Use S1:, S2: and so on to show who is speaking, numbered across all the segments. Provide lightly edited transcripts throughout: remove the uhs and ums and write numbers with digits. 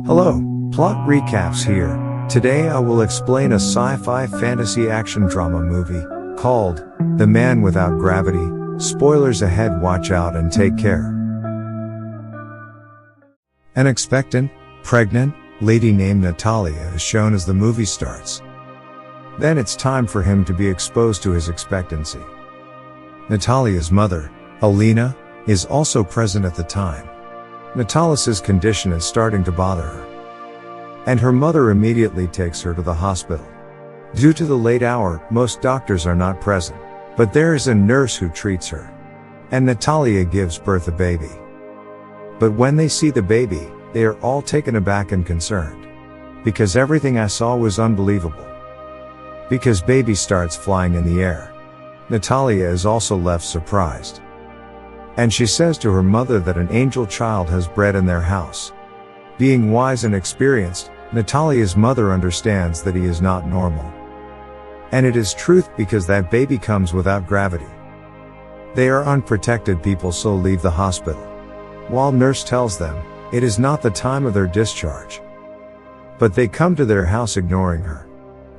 S1: Hello, plot recaps here. Today I will explain a sci-fi fantasy action drama movie called The Man Without Gravity. Spoilers ahead, watch out and take care. An expectant, pregnant lady named Natalia is shown as the movie starts. Then it's time for him to be exposed to his expectancy. Natalia's mother, Alina, is also present at the time. Natalia's condition is starting to bother her, and her mother immediately takes her to the hospital. Due to the late hour, most doctors are not present, but there is a nurse who treats her, and Natalia gives birth a baby. But when they see the baby, they are all taken aback and concerned, because everything I saw was unbelievable. Because baby starts flying in the air. Natalia is also left surprised, and she says to her mother that an angel child has bred in their house. Being wise and experienced, Natalia's mother understands that he is not normal. And it is truth because that baby comes without gravity. They are unprotected people, so leave the hospital. While nurse tells them, it is not the time of their discharge. But they come to their house ignoring her.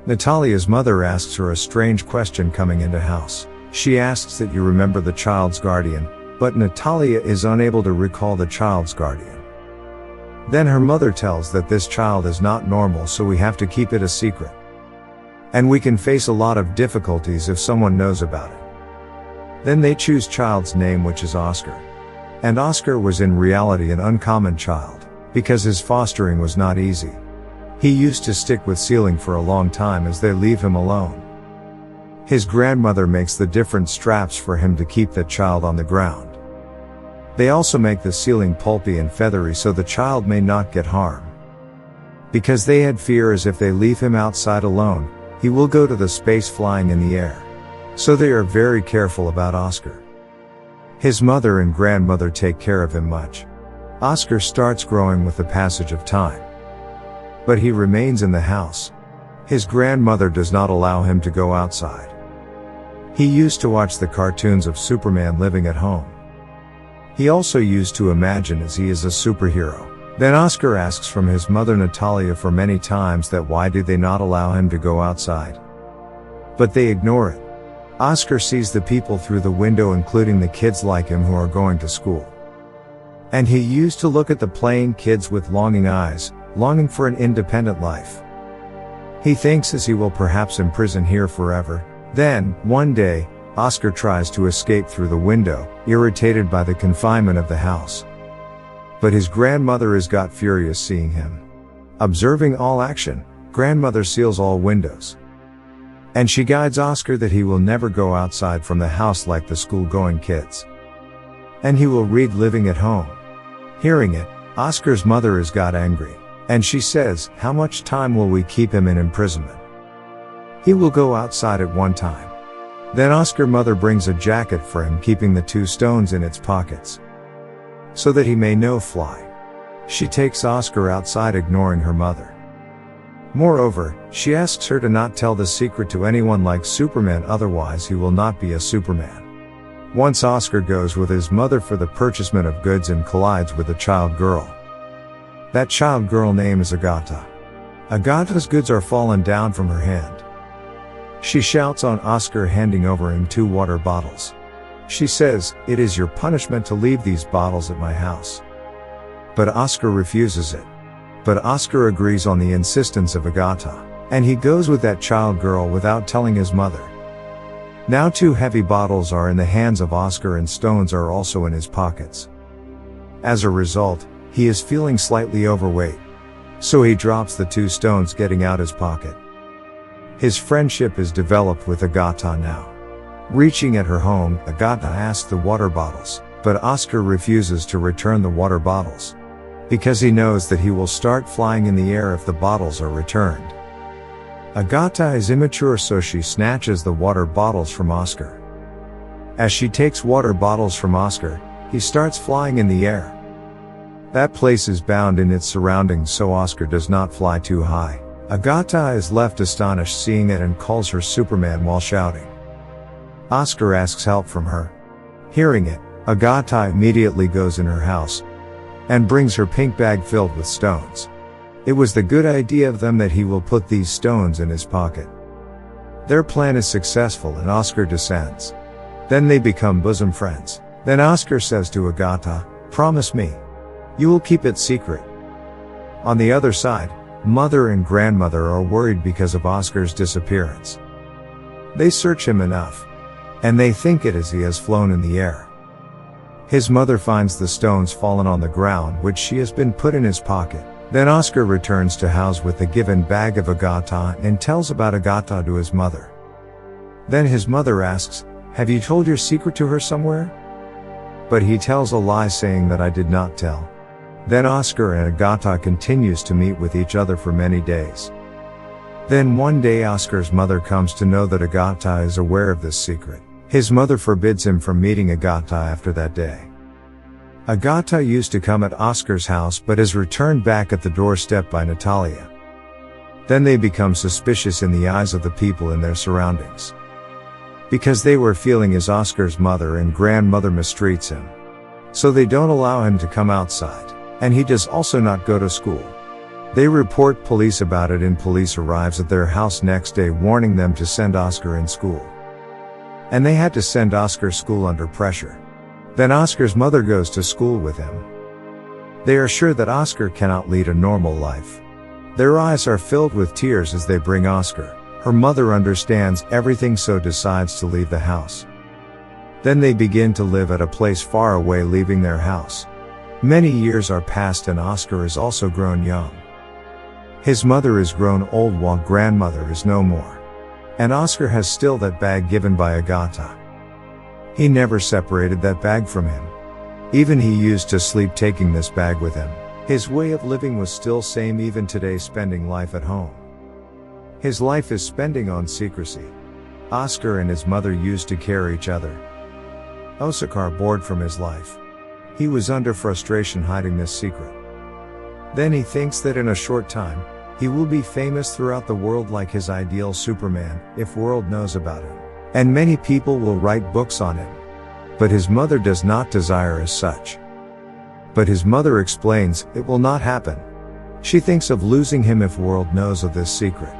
S1: Natalia's mother asks her a strange question coming into house. She asks that you remember the child's guardian, but Natalia is unable to recall the child's guardian. Then her mother tells that this child is not normal, so we have to keep it a secret. And we can face a lot of difficulties if someone knows about it. Then they choose child's name, which is Oscar. And Oscar was in reality an uncommon child, because his fostering was not easy. He used to stick with ceiling for a long time as they leave him alone. His grandmother makes the different straps for him to keep that child on the ground. They also make the ceiling pulpy and feathery so the child may not get harm. Because they had fear as if they leave him outside alone, he will go to the space flying in the air. So they are very careful about Oscar. His mother and grandmother take care of him much. Oscar starts growing with the passage of time, but he remains in the house. His grandmother does not allow him to go outside. He used to watch the cartoons of Superman living at home. He also used to imagine as he is a superhero. Then Oscar asks from his mother Natalia for many times that why do they not allow him to go outside? But they ignore it. Oscar sees the people through the window, including the kids like him who are going to school. And he used to look at the playing kids with longing eyes, longing for an independent life. He thinks as he will perhaps imprison here forever. Then, one day, Oscar tries to escape through the window, irritated by the confinement of the house. But his grandmother got furious seeing him. Observing all action, grandmother seals all windows. And she guides Oscar that he will never go outside from the house like the school-going kids. And he will read living at home. Hearing it, Oscar's mother got angry. And she says, how much time will we keep him in imprisonment? He will go outside at one time. Then Oscar's mother brings a jacket for him, keeping the 2 stones in its pockets, so that he may no fly. She takes Oscar outside, ignoring her mother. Moreover, she asks her to not tell the secret to anyone like Superman, otherwise he will not be a Superman. Once Oscar goes with his mother for the purchasement of goods and collides with a child girl. That child girl name is Agatha. Agatha's goods are fallen down from her hand. She shouts on Oscar, handing over him 2 water bottles. She says, it is your punishment to leave these bottles at my house. But Oscar refuses it. But Oscar agrees on the insistence of Agatha, and he goes with that child girl without telling his mother. Now 2 heavy bottles are in the hands of Oscar and stones are also in his pockets. As a result, he is feeling slightly overweight. So he drops the 2 stones, getting out his pocket. His friendship is developed with Agatha now. Reaching at her home, Agatha asks the water bottles, but Oscar refuses to return the water bottles, because he knows that he will start flying in the air if the bottles are returned. Agatha is immature, so she snatches the water bottles from Oscar. As she takes water bottles from Oscar, he starts flying in the air. That place is bound in its surroundings, so Oscar does not fly too high. Agatha is left astonished seeing it and calls her Superman while shouting. Oscar asks help from her. Hearing it, Agatha immediately goes in her house and brings her pink bag filled with stones. It was the good idea of them that he will put these stones in his pocket. Their plan is successful and Oscar descends. Then they become bosom friends. Then Oscar says to Agatha, "Promise me. You will keep it secret." On the other side, mother and grandmother are worried because of Oscar's disappearance. They search him enough, and they think it is he has flown in the air. His mother finds the stones fallen on the ground which she has been put in his pocket. Then Oscar returns to house with the given bag of Agatha and tells about Agatha to his mother. Then his mother asks, "Have you told your secret to her somewhere?" But he tells a lie saying that I did not tell. Then Oscar and Agatha continues to meet with each other for many days. Then one day Oscar's mother comes to know that Agatha is aware of this secret. His mother forbids him from meeting Agatha after that day. Agatha used to come at Oscar's house but is returned back at the doorstep by Natalia. Then they become suspicious in the eyes of the people in their surroundings. Because they were feeling as Oscar's mother and grandmother mistreats him. So they don't allow him to come outside, and he does also not go to school. They report police about it and police arrives at their house next day warning them to send Oscar in school. And they had to send Oscar school under pressure. Then Oscar's mother goes to school with him. They are sure that Oscar cannot lead a normal life. Their eyes are filled with tears as they bring Oscar. Her mother understands everything so decides to leave the house. Then they begin to live at a place far away, leaving their house. Many years are passed and Oscar is also grown young. His mother is grown old while grandmother is no more. And Oscar has still that bag given by Agatha. He never separated that bag from him. Even he used to sleep taking this bag with him. His way of living was still same even today, spending life at home. His life is spending on secrecy. Oscar and his mother used to care each other. Oscar bored from his life. He was under frustration hiding this secret. Then he thinks that in a short time, he will be famous throughout the world like his ideal Superman, if world knows about him. And many people will write books on him. But his mother does not desire as such. But his mother explains, it will not happen. She thinks of losing him if world knows of this secret.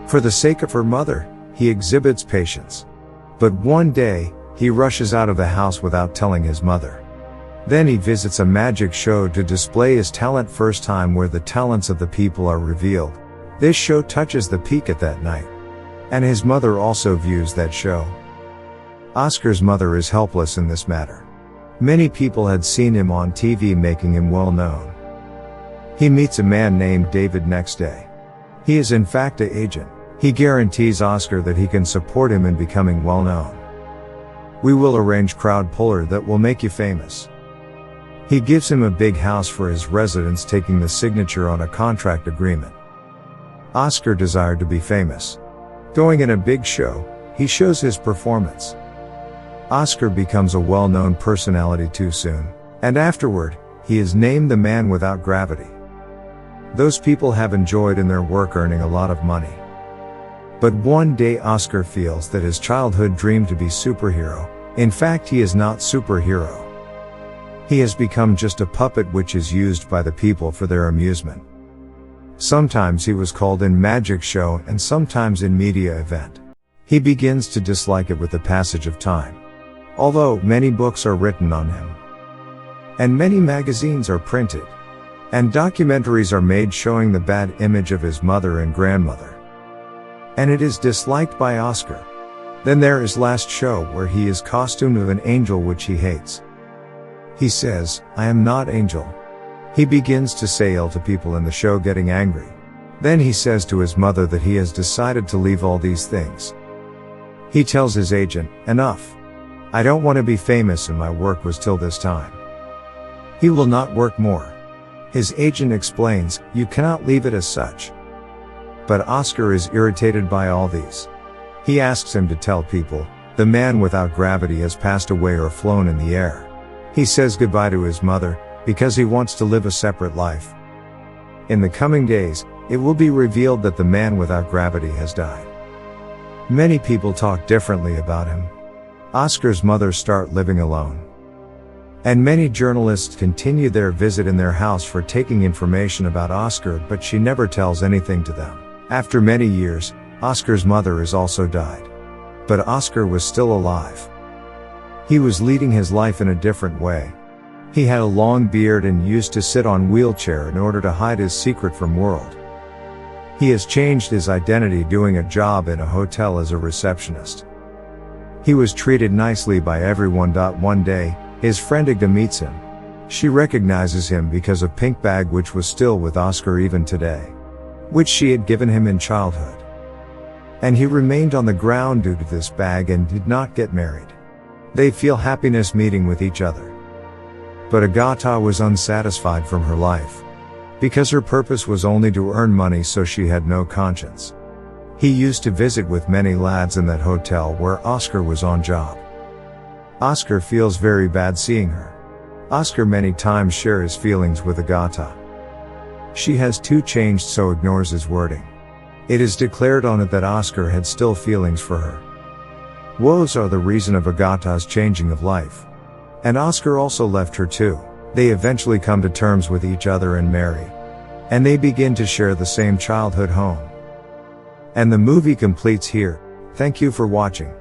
S1: For the sake of her mother, he exhibits patience. But one day, he rushes out of the house without telling his mother. Then he visits a magic show to display his talent, first time where the talents of the people are revealed. This show touches the peak at that night. And his mother also views that show. Oscar's mother is helpless in this matter. Many people had seen him on TV, making him well known. He meets a man named David next day. He is in fact an agent. He guarantees Oscar that he can support him in becoming well known. We will arrange crowd puller that will make you famous. He gives him a big house for his residence, taking the signature on a contract agreement. Oscar desired to be famous. Going in a big show, he shows his performance. Oscar becomes a well-known personality too soon, and afterward, he is named the man without gravity. Those people have enjoyed in their work, earning a lot of money. But one day Oscar feels that his childhood dream to be superhero, in fact he is not superhero. He has become just a puppet which is used by the people for their amusement. Sometimes he was called in magic show and sometimes in media event. He begins to dislike it with the passage of time. Although many books are written on him. And many magazines are printed. And documentaries are made showing the bad image of his mother and grandmother. And it is disliked by Oscar. Then there is last show where he is costumed of an angel which he hates. He says, "I am not angel." He begins to say ill to people in the show, getting angry. Then he says to his mother that he has decided to leave all these things. He tells his agent, "Enough. I don't want to be famous and my work was till this time." He will not work more. His agent explains, "You cannot leave it as such." But Oscar is irritated by all these. He asks him to tell people, the man without gravity has passed away or flown in the air. He says goodbye to his mother, because he wants to live a separate life. In the coming days, it will be revealed that the man without gravity has died. Many people talk differently about him. Oscar's mother start living alone. And many journalists continue their visit in their house for taking information about Oscar, but she never tells anything to them. After many years, Oscar's mother has also died. But Oscar was still alive. He was leading his life in a different way. He had a long beard and used to sit on wheelchair in order to hide his secret from world. He has changed his identity doing a job in a hotel as a receptionist. He was treated nicely by everyone. One day, his friend Agda meets him. She recognizes him because of pink bag which was still with Oscar even today, which she had given him in childhood. And he remained on the ground due to this bag and did not get married. They feel happiness meeting with each other. But Agatha was unsatisfied from her life, because her purpose was only to earn money, so she had no conscience. He used to visit with many lads in that hotel where Oscar was on job. Oscar feels very bad seeing her. Oscar many times shares his feelings with Agatha. She has too changed, so ignores his wording. It is declared on it that Oscar had still feelings for her. Woes are the reason of Agatha's changing of life. And Oscar also left her too. They eventually come to terms with each other and marry. And they begin to share the same childhood home. And the movie completes here. Thank you for watching.